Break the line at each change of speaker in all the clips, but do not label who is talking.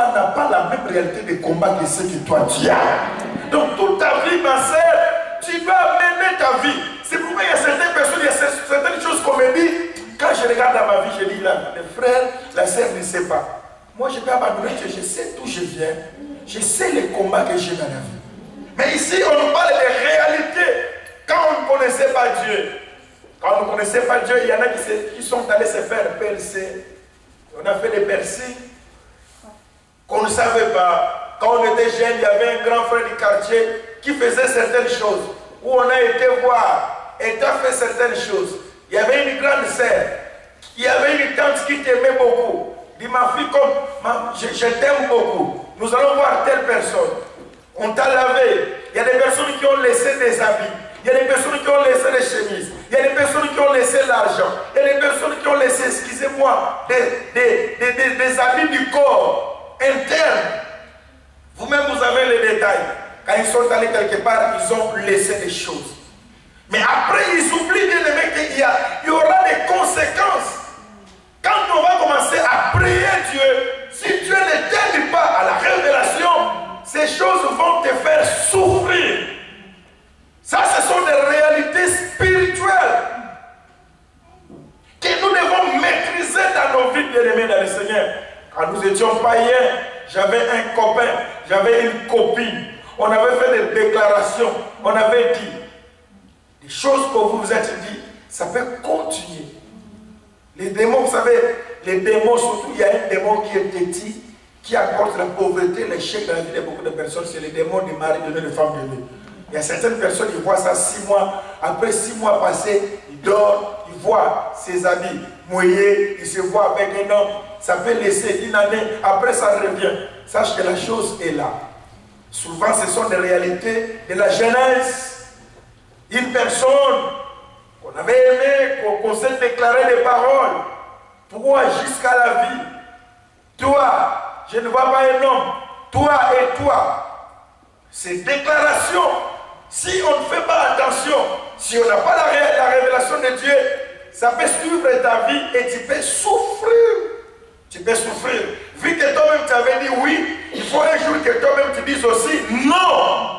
là n'a pas la même réalité de combat que ce que toi tu as. Donc toute ta vie, ma sœur, tu dois mener ta vie. C'est pourquoi il y a certaines personnes, il y a certaines choses qu'on me dit. Quand je regarde dans ma vie, je dis là, le frère, la sœur ne sait pas. Moi, je peux abandonner Dieu, je sais d'où je viens. Je sais les combats que j'ai dans la vie. Mais ici, on nous parle de réalité. Quand on ne connaissait pas Dieu, quand on ne connaissait pas Dieu, il y en a qui sont allés se faire percer. On a fait des percées qu'on ne savait pas. Quand on était jeune, il y avait un grand frère du quartier qui faisait certaines choses. Où on a été voir et tu as fait certaines choses. Il y avait une grande sœur. Il y avait une tante qui t'aimait beaucoup. Dit ma fille, je t'aime beaucoup. Nous allons voir telle personne. On t'a lavé. Il y a des personnes qui ont laissé des habits. Il y a des personnes qui ont laissé des chemises. Il y a des personnes qui ont laissé l'argent. Il y a des personnes qui ont laissé, excusez-moi, des habits du corps interne. Vous-même, vous avez les détails. Quand ils sont allés quelque part, ils ont laissé des choses. Mais après, ils oublient bien aimé qu'il y aura des conséquences. Quand on va commencer à prier Dieu, si Dieu ne t'aide pas à la révélation, ces choses vont te faire souffrir. Ça, ce sont des réalités spirituelles que nous devons maîtriser dans nos vies, bien-aimés dans le Seigneur. Quand nous étions païens, j'avais un copain, j'avais une copine. On avait fait des déclarations, on avait dit des choses que vous vous êtes dit, ça peut continuer. Les démons, vous savez, les démons, surtout, il y a un démon qui est petit, qui apporte la pauvreté, l'échec dans la vie de beaucoup de personnes, c'est les démons des maris donnés, des femmes données. Il y a certaines personnes, ils voient ça 6 mois, après 6 mois passés, ils dorment, ils voient ses habits mouillés, ils se voient avec un homme, ça peut laisser une année, après ça revient. Sache que la chose est là. Souvent, ce sont des réalités de la jeunesse. Une personne qu'on avait aimée, qu'on s'est déclaré des paroles, toi jusqu'à la vie, toi, je ne vois pas un homme, toi et toi. Ces déclarations, si on ne fait pas attention, si on n'a pas la révélation de Dieu, ça peut suivre ta vie et tu peux souffrir. Tu peux souffrir. Vu que toi-même tu avais dit oui, il faut un jour que toi-même tu dises aussi non.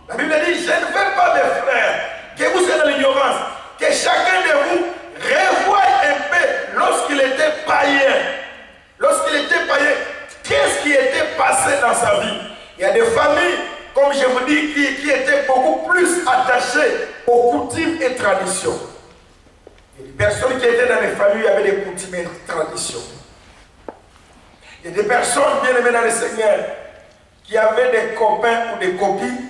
La Bible dit, je ne veux pas mes frères que vous soyez dans l'ignorance, que chacun de vous revoie un peu lorsqu'il était païen. Lorsqu'il était païen, qu'est-ce qui était passé dans sa vie? Il y a des familles, comme je vous dis, qui étaient beaucoup plus attachées aux coutumes et traditions. Il y a des personnes qui étaient dans les familles avec des coutumes et traditions. Il y a des personnes bien aimées dans le Seigneur qui avaient des copains ou des copines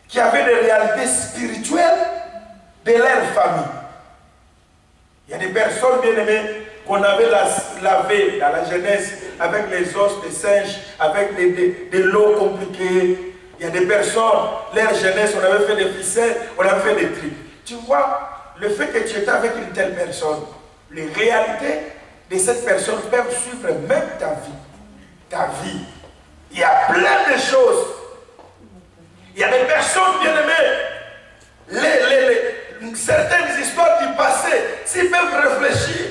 qui avaient des réalités spirituelles de leur famille. Il y a des personnes bien aimées qu'on avait lavées dans la jeunesse avec les os des singes, avec des lots compliqués. Il y a des personnes, leur jeunesse, on avait fait des ficelles, on avait fait des tripes. Tu vois, le fait que tu étais avec une telle personne, les réalités de cette personne peuvent suivre même ta vie. Ta vie. Il y a plein de choses. Il y a des personnes bien aimées. Certaines histoires du passé, s'ils peuvent réfléchir.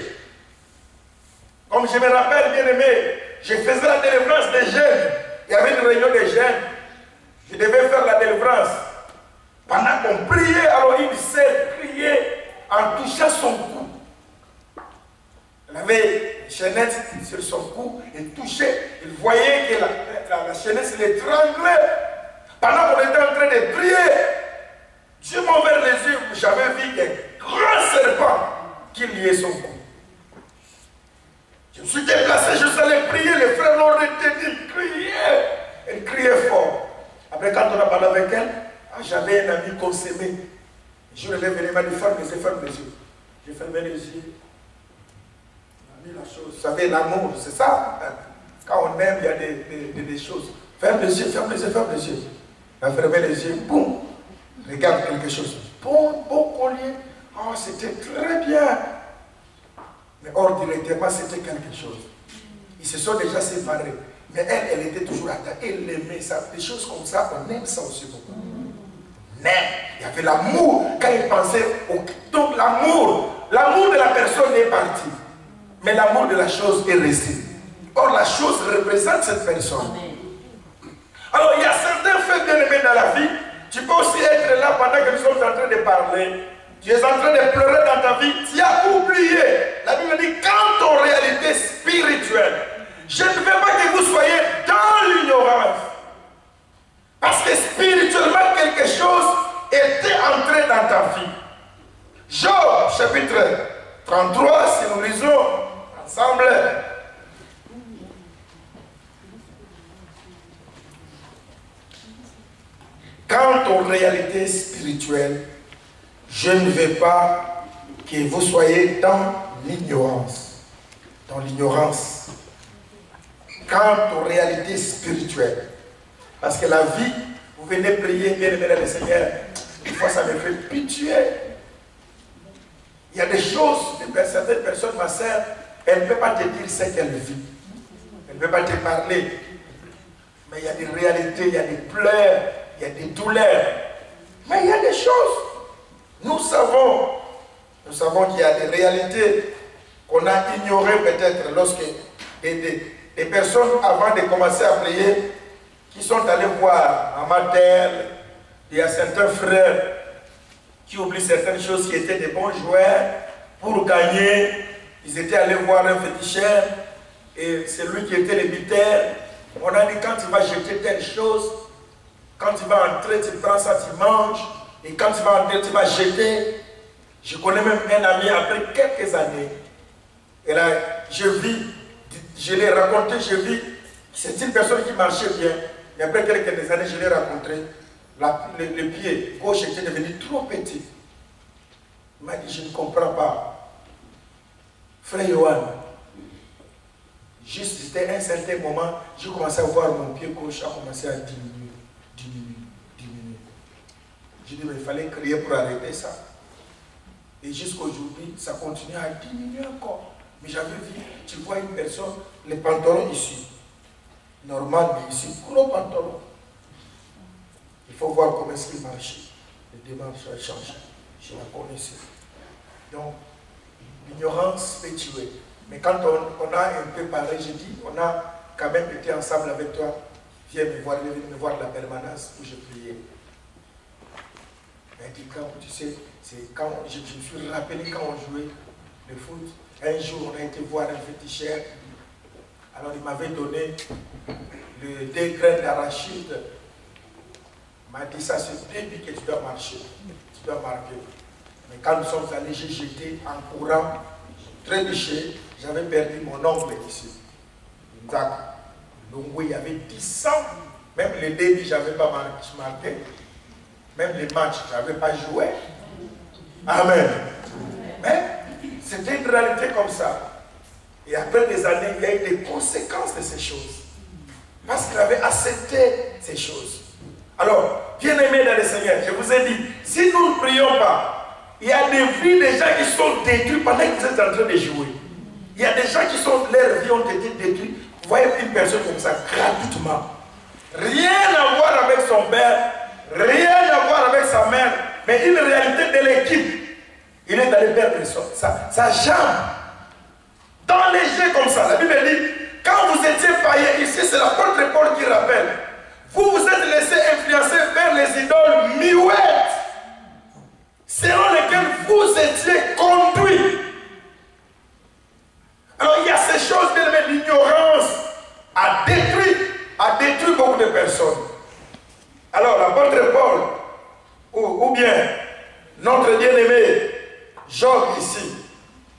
Comme je me rappelle bien aimé, je faisais la délivrance des jeunes. Il y avait une réunion des jeunes. Je devais faire la délivrance. Pendant qu'on priait, alors une sœur priait en touchant son cou. Elle avait une chaînette sur son cou, elle touchait, il voyait que la chaînette l'étranglait. Pendant qu'on était en train de prier, Dieu m'a ouvert les yeux, j'avais vu un grand serpent qui liait son cou. Je me suis déplacé, je suis allé prier, les frères l'ont retenu, ils criaient. Elle criait fort. Après, quand on a parlé avec elle, j'avais un ami qu'on s'aimait. Je lui ai venu, il m'a dit, ferme les yeux. J'ai fermé les yeux. La chose, vous savez, l'amour, c'est ça. Quand on aime, il y a des choses. Ferme les yeux, ferme les yeux, ferme les yeux. Elle a fermé les yeux, boum, regarde quelque chose. Bon collier. Oh, c'était très bien. Mais hors directement, c'était quelque chose. Ils se sont déjà séparés. Mais elle était toujours attachée. Elle aimait ça. Des choses comme ça, on aime ça aussi beaucoup. Mais il y avait l'amour. Quand il pensait au... Donc l'amour de la personne est parti. Mais l'amour de la chose est resté. Or, la chose représente cette personne. Alors, il y a certains faits bien aimés dans la vie. Tu peux aussi être là pendant que nous sommes en train de parler. Tu es en train de pleurer dans ta vie. Tu as oublié. La Bible dit, quant aux réalités spirituelles, je ne veux pas que vous soyez dans l'ignorance. Parce que spirituellement, quelque chose était entré dans ta vie. Job, chapitre 33, si nous lisons ensemble. Quant aux réalités spirituelles, je ne veux pas que vous soyez dans l'ignorance. Dans l'ignorance. Quant aux réalités spirituelles. Parce que la vie, vous venez prier, bien aimé le Seigneur. Une fois, ça me fait pitié. Il y a des choses, certaines personnes, ma sœur, elle ne peut pas te dire ce qu'elle vit. Elle ne peut pas te parler. Mais il y a des réalités, il y a des pleurs, il y a des douleurs. Mais il y a des choses. Nous savons qu'il y a des réalités qu'on a ignorées peut-être lorsque des personnes, avant de commencer à prier, qui sont allés voir en matin, il y a certains frères qui oublient certaines choses, qui étaient des bons joueurs pour gagner. Ils étaient allés voir un féticheur et c'est lui qui était le buteur. On a dit quand tu vas jeter telle chose, quand tu vas entrer, tu prends ça, tu manges. Et quand tu vas entrer, tu vas jeter. Je connais même un ami après quelques années. Et là, je l'ai raconté, je vis. C'est une personne qui marchait bien. Et après quelques années, je l'ai rencontré. Le pied gauche était devenu trop petit. Il m'a dit, je ne comprends pas. Frère Yohan, juste c'était un certain moment, j'ai commencé à voir mon pied gauche a commencé à diminuer. J'ai dit, mais il fallait crier pour arrêter ça. Et jusqu'aujourd'hui, ça continue à diminuer encore. Mais j'avais vu, tu vois une personne, les pantalons ici, normal, mais ici, gros pantalon. Il faut voir comment est-ce qu'il marchait. Les démarches ont changé. Je la connaissais. Donc, l'ignorance peut tuer. Mais quand on a un peu parlé, j'ai dit, on a quand même été ensemble avec toi. Viens me voir la permanence où je priais. Il dit, quand, tu sais, c'est quand je me suis rappelé quand on jouait le foot. Un jour, on a été voir un féticheur. Alors, il m'avait donné le 2 graines d'arachide. Il m'a dit, ça c'est depuis que tu dois marcher. Tu dois marquer. Mais quand nous sommes allés, j'ai jeté en courant, trébuché. J'avais perdu mon ongle ici. Donc, oui, il y avait 10 ans. Même le début, je n'avais pas marqué. Même les matchs, je n'avais pas joué. Amen. Mais c'était une réalité comme ça. Et après des années, il y a eu des conséquences de ces choses. Parce qu'il avait accepté ces choses. Alors, bien aimé dans le Seigneur, je vous ai dit, si nous ne prions pas, il y a des vies de gens qui sont détruits pendant que vous êtes en train de jouer. Il y a des gens qui sont, leurs vies ont été détruites. Vous voyez une personne comme ça, gratuitement. Rien à voir avec son père. Rien à voir avec sa mère, mais une réalité de l'équipe. Il est allé perdre sa jambe. Dans les jeux comme ça, la Bible dit, quand vous étiez païen, ici c'est l'apôtre Paul qui rappelle, vous vous êtes laissé influencer vers les idoles muettes, selon lesquelles vous étiez conduits. Alors il y a ces choses, bien aimé, l'ignorance a détruit beaucoup de personnes. Alors, l'apôtre Paul, ou bien notre bien-aimé Job ici,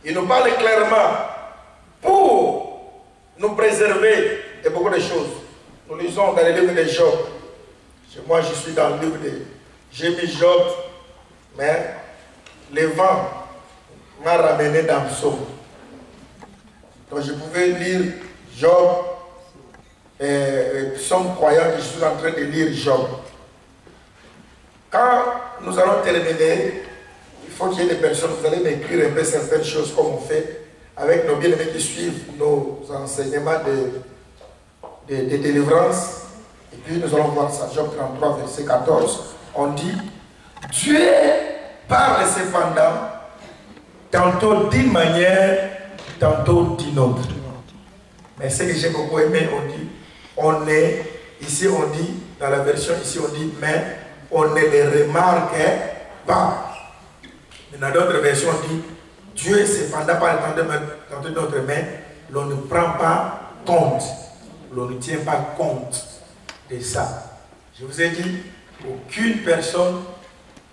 il nous parle clairement pour nous préserver de beaucoup de choses. Nous lisons dans le livre de Job. Moi, je suis dans le livre de... J'ai mis Job, mais le vent m'a ramené dans le psaume. Donc, je pouvais lire Job, psaume croyant que je suis en train de lire Job. Quand nous allons terminer, il faut qu'il y ait des personnes, vous allez m'écrire un peu certaines choses comme on fait avec nos bien-aimés qui suivent nos enseignements de délivrance. Et puis nous allons voir ça, Job 33, verset 14. On dit, Dieu parle cependant, tantôt d'une manière, tantôt d'une autre. Mais ce que j'ai beaucoup aimé, on est, ici on dit, dans la version ici on dit, mais on ne les remarque pas. Mais dans d'autres versions on dit, Dieu cependant pas dans notre main, l'on ne prend pas compte, l'on ne tient pas compte de ça. Je vous ai dit, aucune personne,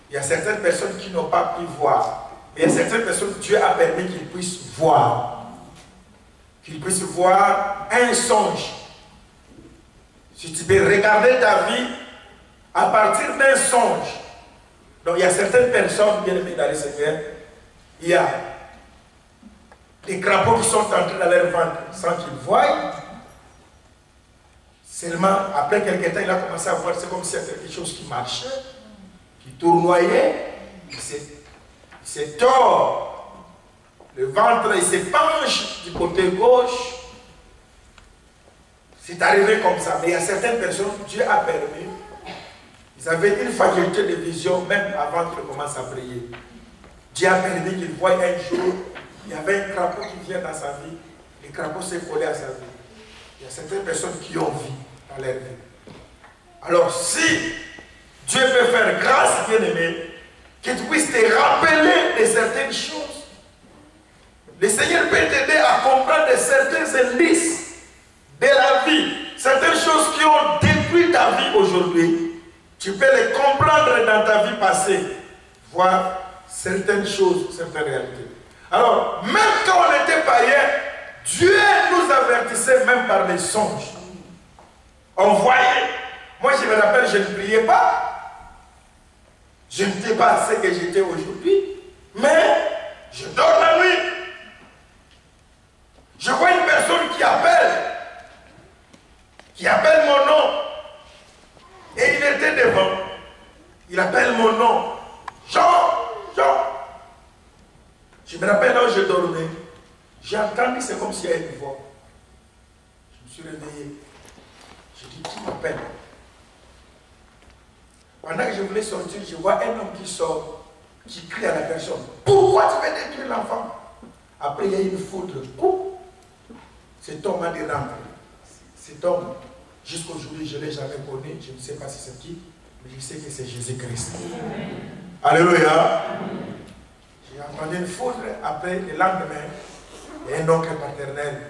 il y a certaines personnes qui n'ont pas pu voir, mais il y a certaines personnes, Dieu a permis qu'ils puissent voir. Qu'ils puissent voir un songe. Si tu peux regarder ta vie à partir d'un songe. Donc il y a certaines personnes, bien aimées dans le Seigneur, il y a des crapauds qui sont entrés dans leur ventre sans qu'ils voient. Seulement, après quelques temps, il a commencé à voir, c'est comme s'il y a quelque chose qui marchait, qui tournoyait, il s'est tord. Le ventre, il se penche du côté gauche. C'est arrivé comme ça. Mais il y a certaines personnes, Dieu a permis. Ils avaient une faculté de vision même avant qu'ils commencent à prier. Dieu a permis qu'ils voient un jour, il y avait un crapaud qui vient dans sa vie. Le crapaud s'est collé à sa vie. Il y a certaines personnes qui ont vu dans leur vie. Alors si Dieu peut faire grâce, bien-aimé, que tu puisses te rappeler de certaines choses. Le Seigneur peut t'aider à comprendre certains indices de la vie, certaines choses qui ont détruit ta vie aujourd'hui. Tu peux les comprendre dans ta vie passée, voir certaines choses, certaines réalités. Alors, même quand on était païen, Dieu nous avertissait même par les songes. On voyait. Moi, je me rappelle, je ne priais pas. Je n'étais pas ce que j'étais aujourd'hui. Mais je dors la nuit. Je vois une personne qui appelle mon nom. Et il était devant. Il appelle mon nom. Jean, Jean. Je me rappelle là où je dormais. J'ai entendu, c'est comme s'il y avait une voix. Je me suis réveillé. Je dis, qui m'appelle? Pendant que je voulais sortir, je vois un homme qui sort, qui crie à la personne. Pourquoi tu veux détruire l'enfant? Après, il y a une foudre. Cet homme a des rampes. Cet homme, jusqu'aujourd'hui, je ne l'ai jamais connu. Je ne sais pas si c'est qui, mais je sais que c'est Jésus-Christ. Alléluia. J'ai entendu une foudre. Après, le lendemain, il y a un oncle paternel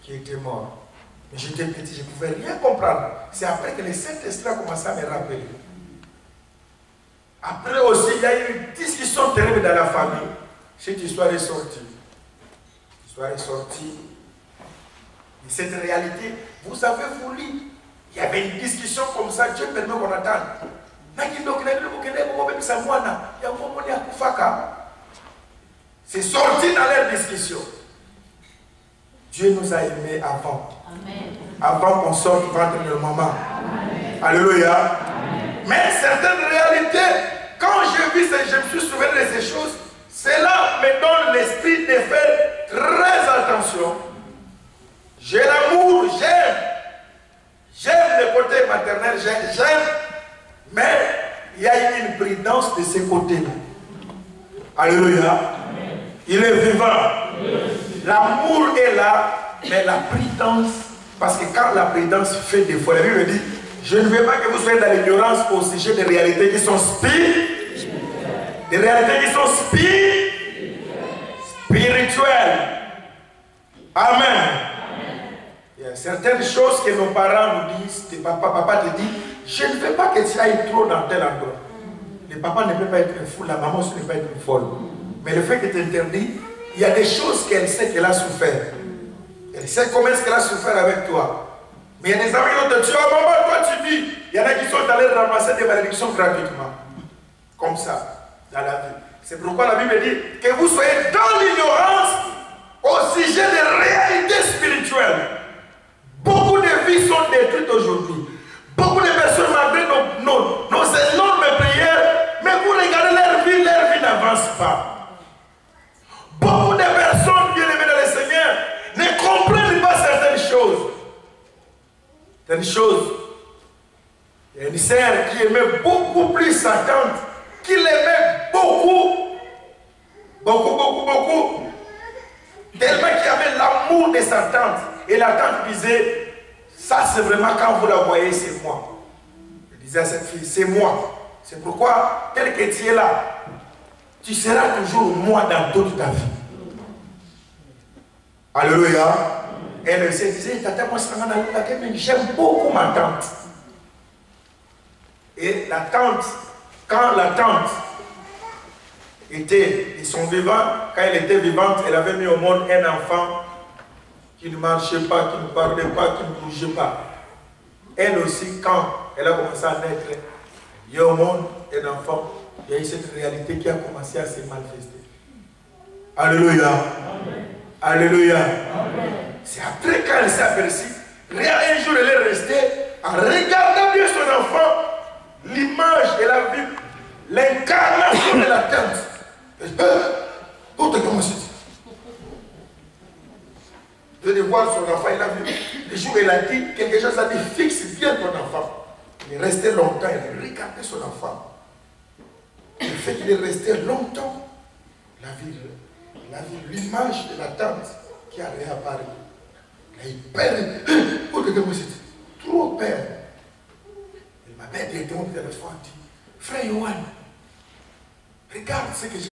qui était mort. Mais j'étais petit, je ne pouvais rien comprendre. C'est après que le Saint-Esprit a commencé à me rappeler. Après aussi, il y a eu une discussion terrible dans la famille. Cette histoire est sortie. L'histoire est sortie. Et cette réalité, vous avez voulu. Il y avait une discussion comme ça, Dieu permet qu'on attende. C'est sorti dans leur discussion. Dieu nous a aimés avant. Amen. Avant qu'on sorte du ventre de maman. Amen. Alléluia. Amen. Mais certaines réalités, quand je vis, je me suis souvenu de ces choses, cela me donne l'esprit de faire très attention. J'ai l'amour, j'aime. J'aime le côté maternel, j'aime. Mais il y a une prudence de ce côté-là. Alléluia. Amen. Il est vivant. L'amour est là, mais la prudence, parce que quand la prudence fait défaut, la Bible dit, je ne veux pas que vous soyez dans l'ignorance au sujet des réalités qui sont spirituelles. Des réalités qui sont spirituelles. Amen. Il y a certaines choses que nos parents nous disent, papa te dit, je ne veux pas que tu ailles trop dans tel endroit. Le papa ne peut pas être fou, la maman aussi ne peut pas être folle. Mais le fait que tu interdis, il y a des choses qu'elle sait qu'elle a souffert. Elle sait comment est-ce qu'elle a souffert avec toi. Mais il y a des amis qui ont dit, oh maman, toi tu dis. Il y en a qui sont allés ramasser des malédictions gratuitement. Comme ça, dans la vie. C'est pourquoi la Bible dit que vous soyez dans l'ignorance au sujet des réalités spirituelles. Beaucoup de vies sont détruites aujourd'hui. Beaucoup de personnes, malgré nos énormes prières, mais vous regardez leur vie n'avance pas. Beaucoup de personnes bien-aimées dans le Seigneur ne comprennent pas certaines choses. Certaines choses. Il y a une sœur qui aimait beaucoup plus sa tante, qui l'aimait beaucoup. Beaucoup. Tellement qu'il y avait l'amour de sa tante. Et la tante disait, ça c'est vraiment quand vous la voyez, c'est moi. Elle disait à cette fille, c'est moi. C'est pourquoi, tel que tu es là, tu seras toujours moi dans toute ta vie. Alléluia. Elle se disait, tata, moi, j'aime beaucoup ma tante. Et la tante, quand la tante était, ils sont vivants, quand elle était vivante, elle avait mis au monde un enfant qui ne marchait pas, qui ne parlait pas, qui ne bougeait pas. Elle aussi, quand elle a commencé à naître, il y a au monde un enfant, il y a eu cette réalité qui a commencé à se manifester. Alléluia. Amen. Alléluia. C'est après quand elle s'est aperçue, un jour elle est restée, en regardant bien son enfant, l'image, elle a vu l'incarnation de la tante. Où t'es commencé? De voir son enfant, il a vu. Le jour où elle a dit quelque chose, elle a dit, fixe bien ton enfant. Il est resté longtemps, il regardait son enfant. Le fait qu'il est resté longtemps, il a vu l'image de la tante qui a réapparu. Il a eu peur. Oh, c'était trop peur. Il m'a bien dit, donc, il a dit, frère Yohan, regarde ce que j'ai.